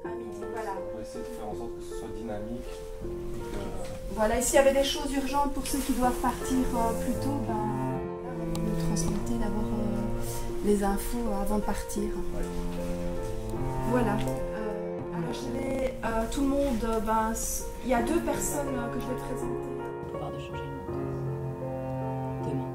À midi, voilà. Pour essayer de faire en sorte que ce soit dynamique. Voilà, et s'il y avait des choses urgentes pour ceux qui doivent partir plus tôt, vous nous transmettez d'abord les infos avant de partir. Ouais. Voilà. Alors je vais, tout le monde, il y a 2 personnes que je vais présenter. Pouvoir de changer le monde. Demain.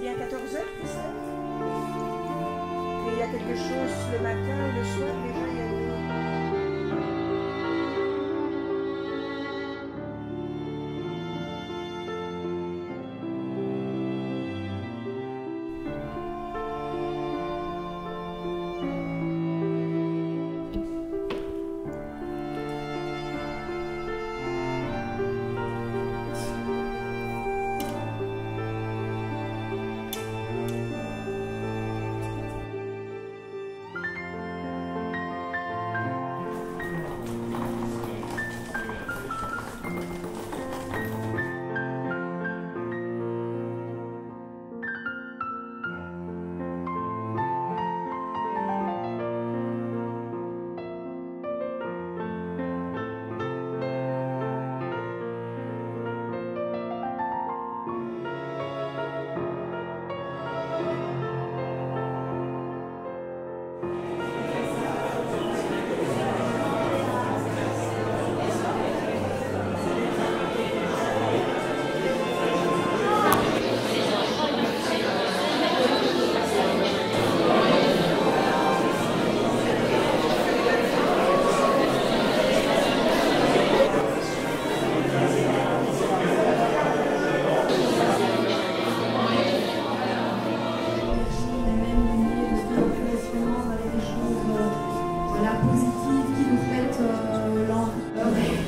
Bien 14 heures, Christelle. Et il y a quelque chose le matin ou le soir, déjà il y a une...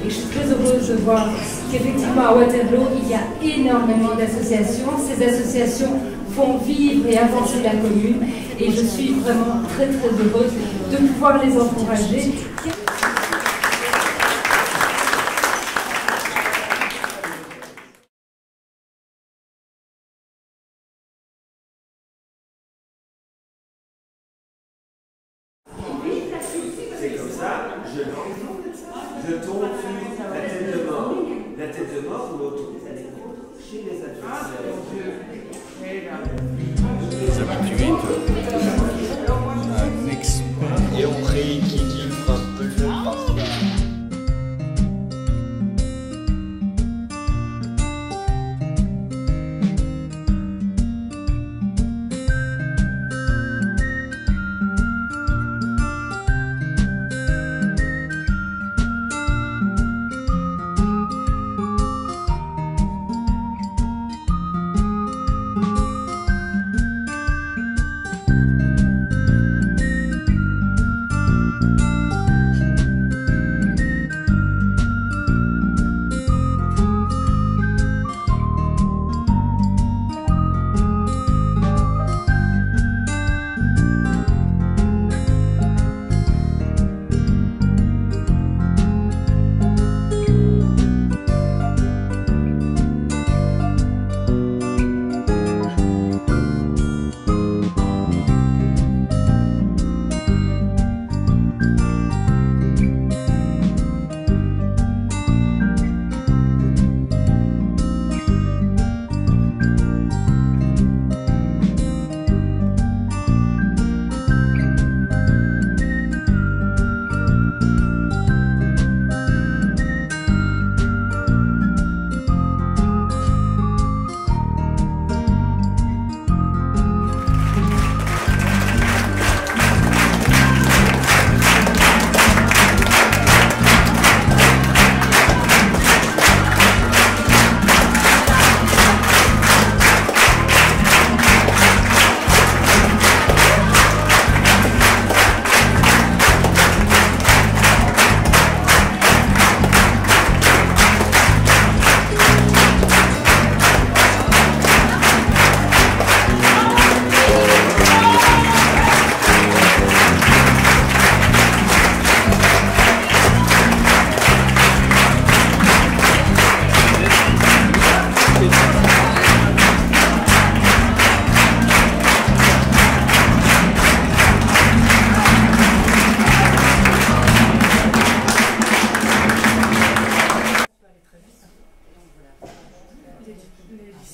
Et je suis très heureuse de voir qu'effectivement à Waterloo, il y a énormément d'associations. Ces associations font vivre et avancer la commune et je suis vraiment très heureuse de pouvoir les encourager. C'est comme ça, je tombe sur la tête de mort ou l'autre chez les adversaires. Les habitués, un expert. Et on rééquilibre un peu le parcours.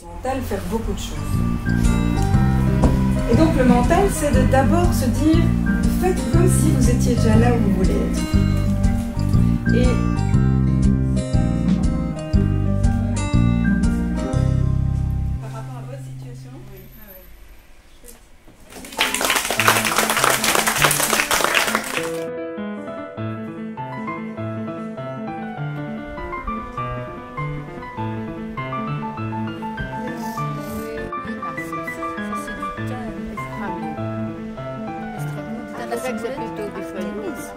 Mental, faire beaucoup de choses. Et donc le mental, c'est de d'abord se dire, faites comme si vous étiez déjà là où vous voulez être. Et par rapport à votre situation, oui. C'est plutôt des fois Nice.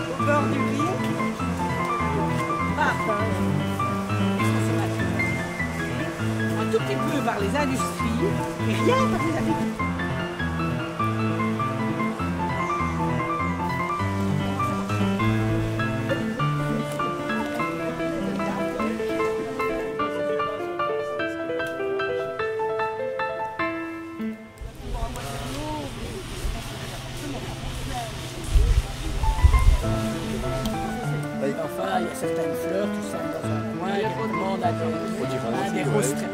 Au bord du lit. Un tout petit peu par les industries, et rien par les habitants. Enfin, il y a certaines fleurs qui sont dans un coin, qui demandent à des roses très belles.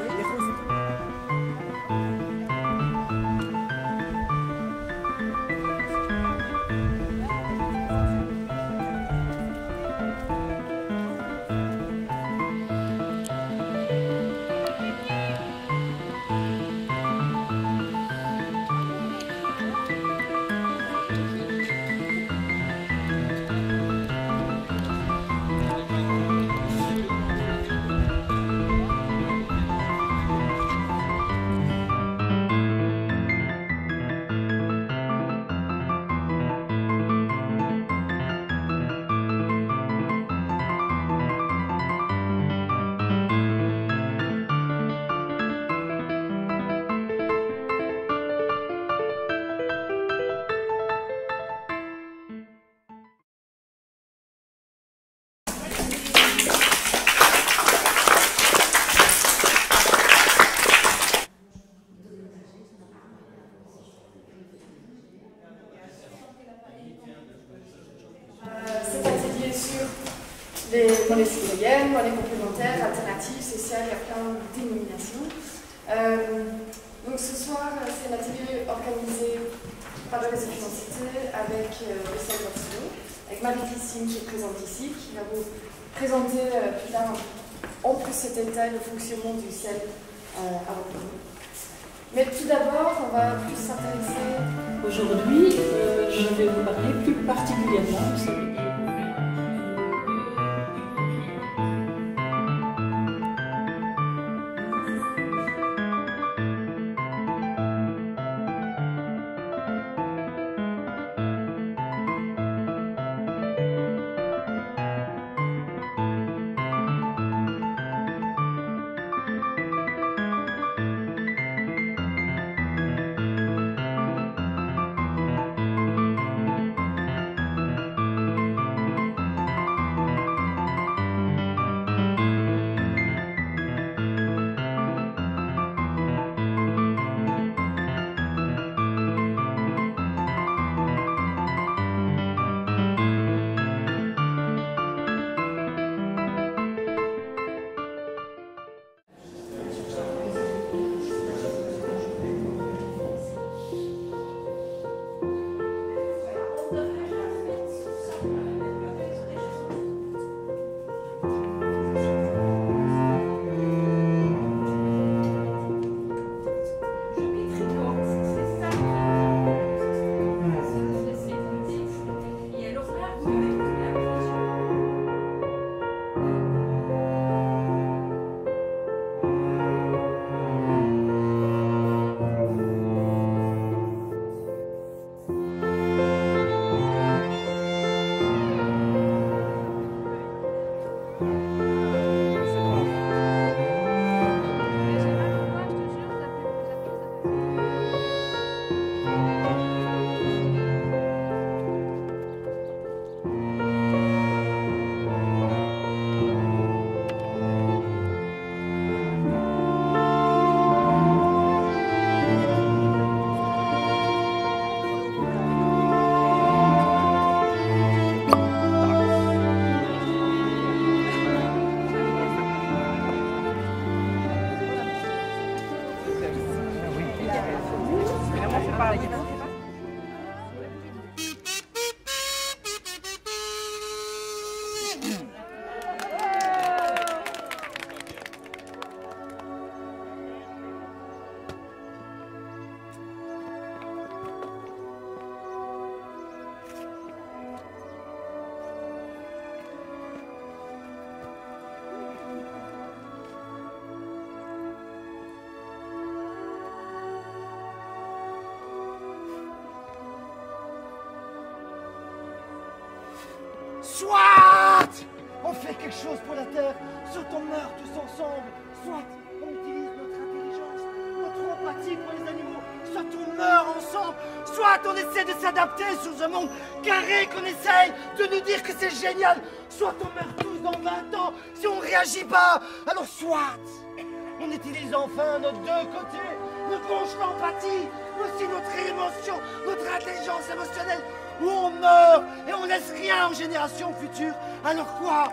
Cet atelier sur les monnaies citoyennes, monnaies complémentaires, alternatives, sociales, il y a plein de dénominations. Donc ce soir, c'est un atelier organisé par le réseau Financité avec le CEL Barcelone, avec Marie-Christine qui est présente ici, qui va vous présenter plus tard en plus cet état et le fonctionnement du CEL à votre niveau. Mais tout d'abord, on va plus s'intéresser. Aujourd'hui, je vais vous parler plus particulièrement du CEL. parler. Soit on fait quelque chose pour la Terre, soit on meurt tous ensemble, soit on utilise notre intelligence, notre empathie pour les animaux, soit on meurt ensemble, soit on essaie de s'adapter sous un monde carré qu'on essaye de nous dire que c'est génial, soit on meurt tous dans 20 ans si on ne réagit pas. Alors soit on utilise enfin nos deux côtés, notre bronche l'empathie, mais aussi notre émotion, notre intelligence émotionnelle, où on meurt et on laisse rien aux générations futures. Alors quoi?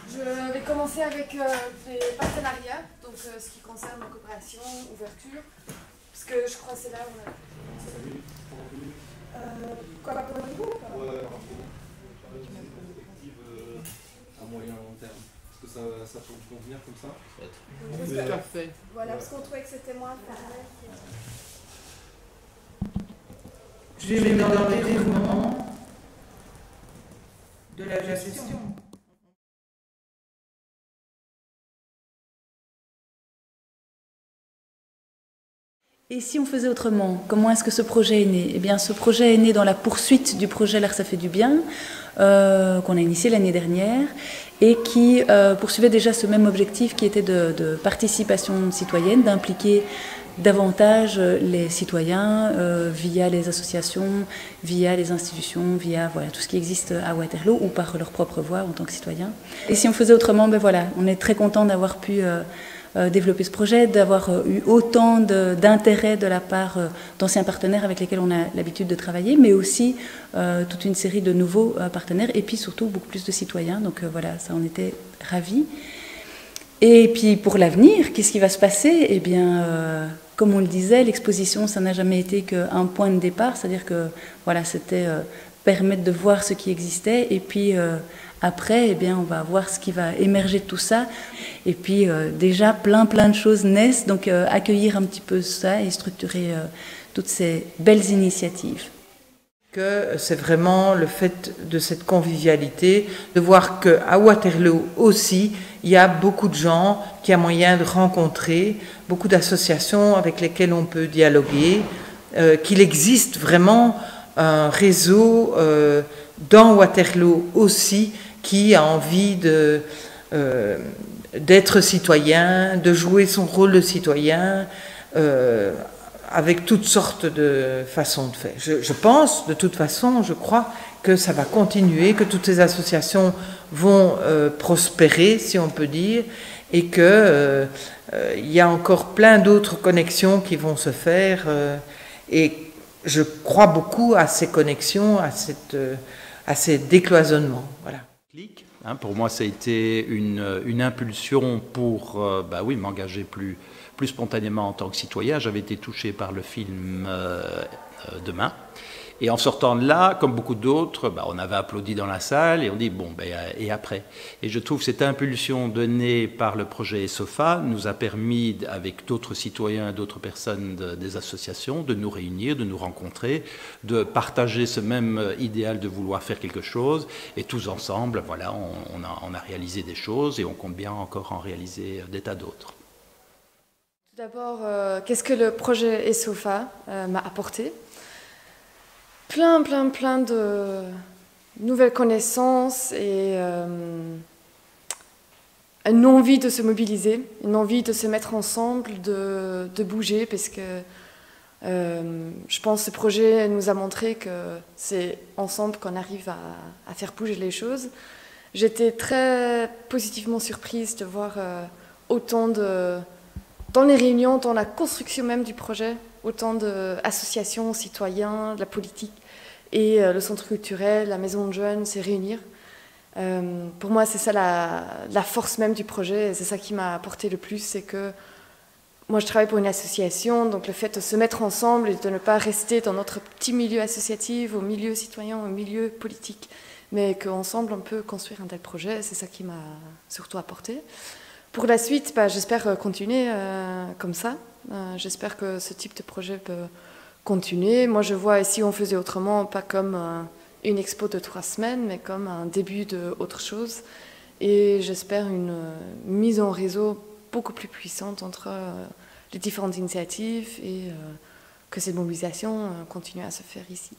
Je vais commencer avec les partenariats, donc ce qui concerne la coopération, ouverture, parce que je crois que c'est là où on a... quoi, pour le groupe? À moyen long terme. Est-ce que ça peut vous convenir comme ça? Tout à fait. Voilà, parce qu'on trouvait que c'était moins parallèle. Je vais dans le déroulement de la gestion. Et si on faisait autrement, comment est-ce que ce projet est né? Eh bien, ce projet est né dans la poursuite du projet L'Art ça fait du bien, qu'on a initié l'année dernière, et qui poursuivait déjà ce même objectif qui était de participation citoyenne, d'impliquer davantage les citoyens via les associations, via les institutions, via voilà, tout ce qui existe à Waterloo, ou par leur propre voix en tant que citoyen. Et si on faisait autrement, ben voilà, on est très content d'avoir pu... développer ce projet, d'avoir eu autant d'intérêt de la part d'anciens partenaires avec lesquels on a l'habitude de travailler, mais aussi toute une série de nouveaux partenaires, et puis surtout beaucoup plus de citoyens. Donc voilà, ça on était ravis. Et puis pour l'avenir, qu'est-ce qui va se passer? Eh bien, comme on le disait, l'exposition, ça n'a jamais été qu'un point de départ, c'est-à-dire que voilà, c'était permettre de voir ce qui existait, et puis après, eh bien, on va voir ce qui va émerger de tout ça. Et puis déjà, plein de choses naissent, donc accueillir un petit peu ça et structurer toutes ces belles initiatives. Que c'est vraiment le fait de cette convivialité, de voir qu'à Waterloo aussi, il y a beaucoup de gens qui y a moyen de rencontrer, beaucoup d'associations avec lesquelles on peut dialoguer, qu'il existe vraiment un réseau dans Waterloo aussi qui a envie d'être citoyen, de jouer son rôle de citoyen, avec toutes sortes de façons de faire. Je pense, de toute façon, je crois que ça va continuer, que toutes ces associations vont prospérer, si on peut dire, et qu'il y a encore plein d'autres connexions qui vont se faire. Et je crois beaucoup à ces connexions, à ces décloisonnements. Voilà. Pour moi, ça a été une impulsion pour oui, m'engager plus spontanément en tant que citoyen. J'avais été touché par le film Demain. Et en sortant de là, comme beaucoup d'autres, on avait applaudi dans la salle et on dit bon, et après? Et je trouve que cette impulsion donnée par le projet ESOFA nous a permis, avec d'autres citoyens, d'autres personnes des associations, de nous réunir, de nous rencontrer, de partager ce même idéal de vouloir faire quelque chose. Et tous ensemble, voilà, on a réalisé des choses et on compte bien encore en réaliser des tas d'autres. Tout d'abord, qu'est-ce que le projet ESOFA m'a apporté? Plein de nouvelles connaissances et une envie de se mobiliser, une envie de se mettre ensemble, de bouger, parce que je pense que ce projet nous a montré que c'est ensemble qu'on arrive à faire bouger les choses. J'étais très positivement surprise de voir autant dans les réunions, dans la construction même du projet, autant d'associations, citoyens, de la politique, Et le centre culturel, la maison de jeunes, c'est réunir. Pour moi, c'est ça la force même du projet, et c'est ça qui m'a apporté le plus, c'est que moi je travaille pour une association, donc le fait de se mettre ensemble et de ne pas rester dans notre petit milieu associatif, au milieu citoyen, au milieu politique, mais qu'ensemble on peut construire un tel projet, c'est ça qui m'a surtout apporté. Pour la suite, j'espère continuer comme ça, j'espère que ce type de projet peut continuer. Moi je vois ici on faisait autrement, pas comme une expo de 3 semaines, mais comme un début d'autre chose. Et j'espère une mise en réseau beaucoup plus puissante entre les différentes initiatives et que cette mobilisation continue à se faire ici.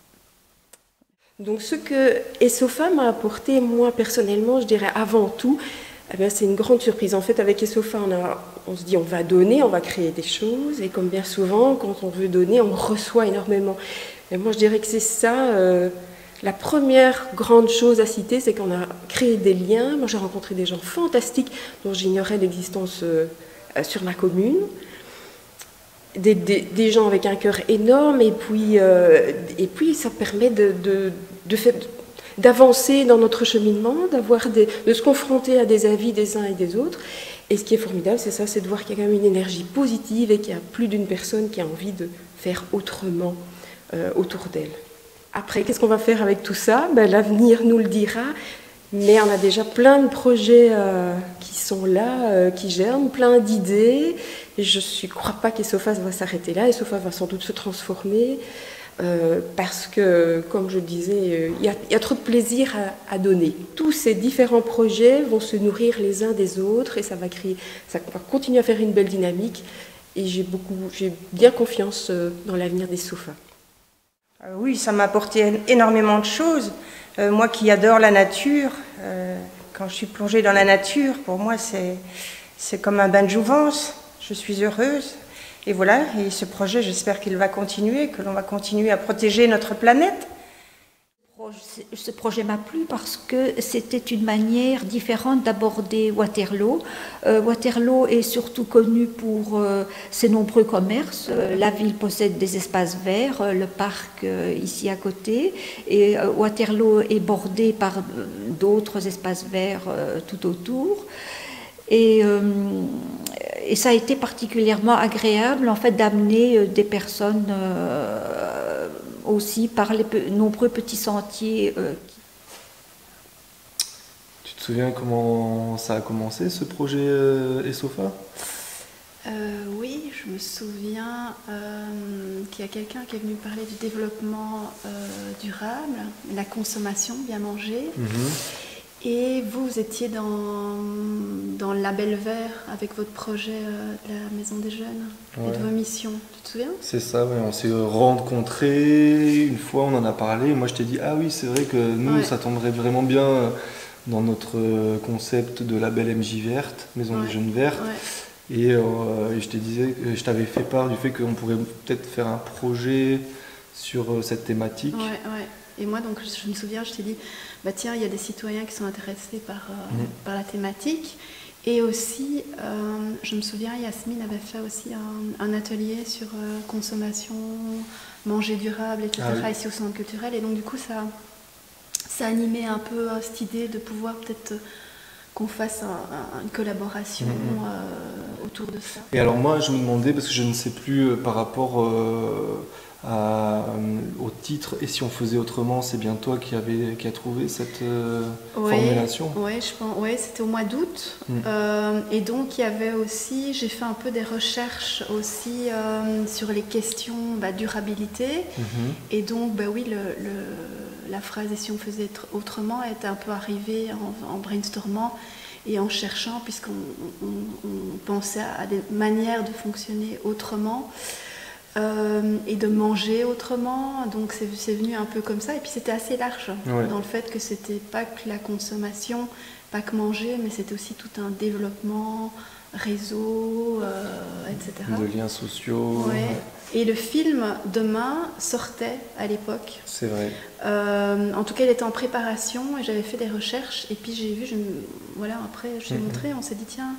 Donc ce que ESOFA m'a apporté, moi personnellement, je dirais avant tout, c'est une grande surprise. En fait, avec ESOFA, on se dit on va donner, on va créer des choses, et comme bien souvent, quand on veut donner, on reçoit énormément. Et moi, je dirais que c'est ça, la première grande chose à citer, c'est qu'on a créé des liens. Moi, j'ai rencontré des gens fantastiques dont j'ignorais l'existence sur ma commune. Des gens avec un cœur énorme, et puis ça permet d'avancer dans notre cheminement, de se confronter à des avis des uns et des autres. Et ce qui est formidable, c'est ça, c'est de voir qu'il y a quand même une énergie positive et qu'il y a plus d'une personne qui a envie de faire autrement autour d'elle. Après, qu'est-ce qu'on va faire avec tout ça? L'avenir nous le dira, mais on a déjà plein de projets qui sont là, qui germent, plein d'idées. Et je ne crois pas qu'ESOFA va s'arrêter là. ESOFA va sans doute se transformer parce que, comme je disais, il y a trop de plaisir à donner. Tous ces différents projets vont se nourrir les uns des autres et ça va continuer à faire une belle dynamique. Et j'ai bien confiance dans l'avenir d'ESOFA. Oui, ça m'a apporté énormément de choses. Moi qui adore la nature, quand je suis plongée dans la nature, pour moi c'est comme un bain de jouvence. Je suis heureuse. Et voilà, et ce projet, j'espère qu'il va continuer, que l'on va continuer à protéger notre planète. Ce projet m'a plu parce que c'était une manière différente d'aborder Waterloo. Waterloo est surtout connu pour ses nombreux commerces. La ville possède des espaces verts, le parc ici à côté, et Waterloo est bordé par d'autres espaces verts tout autour. Et ça a été particulièrement agréable en fait d'amener des personnes aussi par les nombreux petits sentiers. Tu te souviens comment ça a commencé ce projet ESOFA? Oui, je me souviens qu'il y a quelqu'un qui est venu parler du développement durable, la consommation bien mangée. Et vous étiez dans le label vert avec votre projet de la Maison des Jeunes et de vos missions, tu te souviens? C'est ça, ouais. On s'est rencontrés, une fois on en a parlé, moi je t'ai dit ah oui c'est vrai que nous ça tomberait vraiment bien dans notre concept de label MJ verte, Maison des Jeunes vertes. Et je t'avais fait part du fait qu'on pourrait peut-être faire un projet sur cette thématique. Et moi, donc, je me souviens, je t'ai dit, tiens, il y a des citoyens qui sont intéressés par la thématique. Et aussi, je me souviens, Yasmine avait fait aussi un atelier sur consommation, manger durable, etc. Ici au centre culturel. Et donc, du coup, ça animait un peu cette idée de pouvoir peut-être qu'on fasse une collaboration autour de ça. Et alors moi, je me demandais, parce que je ne sais plus par rapport au titre, et si on faisait autrement, c'est bien toi qui a trouvé cette formulation? Oui, je pense. Ouais, c'était au mois d'août. Et donc il y avait aussi, j'ai fait un peu des recherches aussi sur les questions durabilité. Et donc oui, la phrase et si on faisait autrement est un peu arrivée en brainstormant et en cherchant, puisqu'on pensait à des manières de fonctionner autrement. Et de manger autrement, donc c'est venu un peu comme ça, et puis c'était assez large dans le fait que c'était pas que la consommation, pas que manger, mais c'était aussi tout un développement, réseau, etc. De liens sociaux. Et le film Demain sortait à l'époque. C'est vrai. En tout cas, il était en préparation et j'avais fait des recherches, et puis j'ai vu, après je t'ai montré, on s'est dit tiens,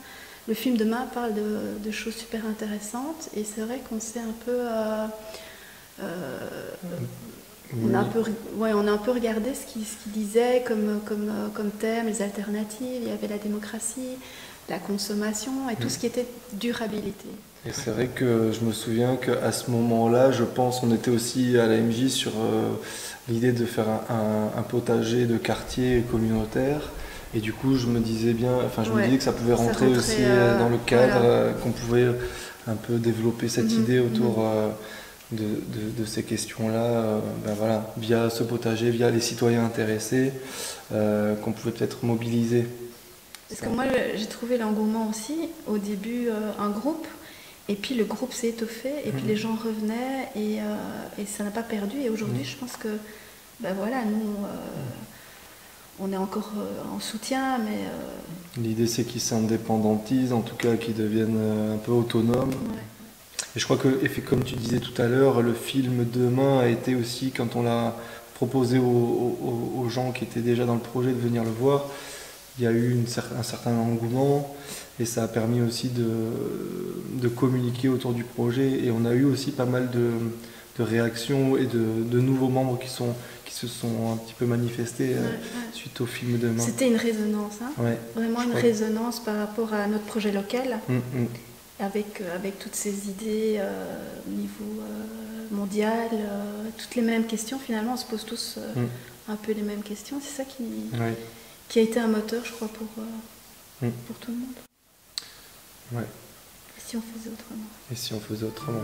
le film Demain parle de choses super intéressantes, et c'est vrai qu'on s'est un peu On a un peu regardé ce qu'il disait comme thème, les alternatives. Il y avait la démocratie, la consommation et tout ce qui était durabilité. Et c'est vrai que je me souviens qu'à ce moment-là, je pense, on était aussi à la MJ sur l'idée de faire un potager de quartier communautaire. Et du coup, je me disais que ça pouvait rentrer aussi dans le cadre, qu'on pouvait un peu développer cette idée autour de ces questions-là, via ce potager, via les citoyens intéressés, qu'on pouvait peut-être mobiliser. Parce que moi, j'ai trouvé l'engouement aussi, au début, un groupe. Et puis le groupe s'est étoffé, et puis les gens revenaient, et ça n'a pas perdu. Et aujourd'hui, je pense que, nous, on est encore en soutien, mais... L'idée, c'est qu'ils s'indépendantisent, en tout cas, qu'ils deviennent un peu autonomes. Et je crois que, comme tu disais tout à l'heure, le film Demain a été aussi, quand on l'a proposé aux gens qui étaient déjà dans le projet de venir le voir, il y a eu un certain engouement. Et ça a permis aussi de communiquer autour du projet. Et on a eu aussi pas mal de réactions et de nouveaux membres qui se sont un petit peu manifestés suite au film Demain. C'était une résonance, vraiment une résonance par rapport à notre projet local, avec toutes ces idées au niveau mondial, toutes les mêmes questions. Finalement, on se pose tous un peu les mêmes questions. C'est ça qui a été un moteur, je crois, pour tout le monde. Ouais. Et si on faisait autrement ? Et si on faisait autrement ?